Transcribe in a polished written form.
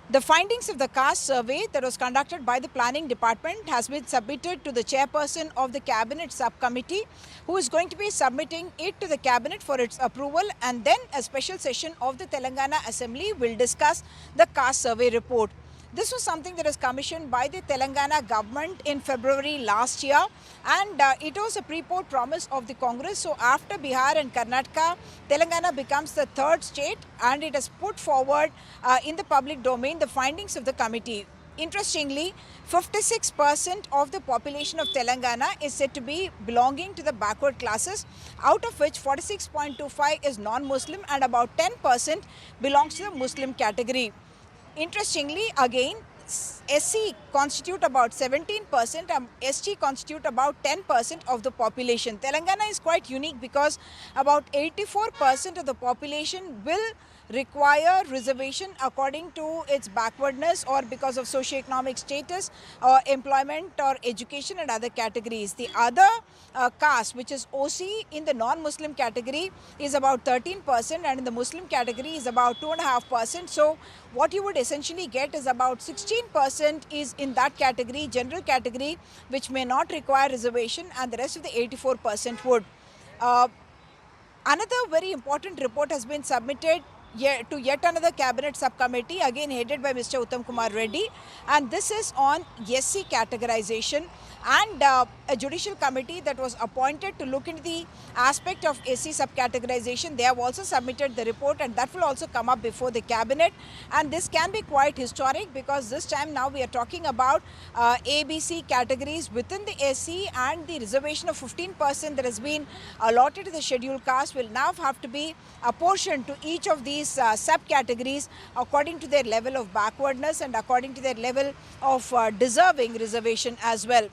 The findings of the caste survey that was conducted by the planning department has been submitted to the chairperson of the cabinet subcommittee, who is going to be submitting it to the cabinet for its approval, and then a special session of the Telangana Assembly will discuss the caste survey report. This was something that was commissioned by the Telangana government in February last year, and it was a pre-poll promise of the Congress. So after Bihar and Karnataka, Telangana becomes the third state, and it has put forward in the public domain the findings of the committee. Interestingly, 56% of the population of Telangana is said to be belonging to the backward classes, out of which 46.25 is non-Muslim and about 10% belongs to the Muslim category. Interestingly, again, SC constitute about 17% and ST constitute about 10% of the population. Telangana is quite unique because about 84% of the population will require reservation according to its backwardness or because of socio-economic status or employment or education and other categories. The other caste, which is OC in the non-Muslim category, is about 13% and in the Muslim category is about 2.5%. So what you would essentially get is about 16% is in that category, general category, which may not require reservation, and the rest of the 84% would. Another very important report has been submitted to yet another cabinet subcommittee, again headed by Mr. Uttam Kumar Reddy, and this is on SC categorization, and a judicial committee that was appointed to look into the aspect of SC subcategorization. They have also submitted the report, and that will also come up before the cabinet, and this can be quite historic because this time now we are talking about ABC categories within the SC, and the reservation of 15% that has been allotted to the scheduled caste will now have to be apportioned to each of these subcategories according to their level of backwardness and according to their level of deserving reservation as well.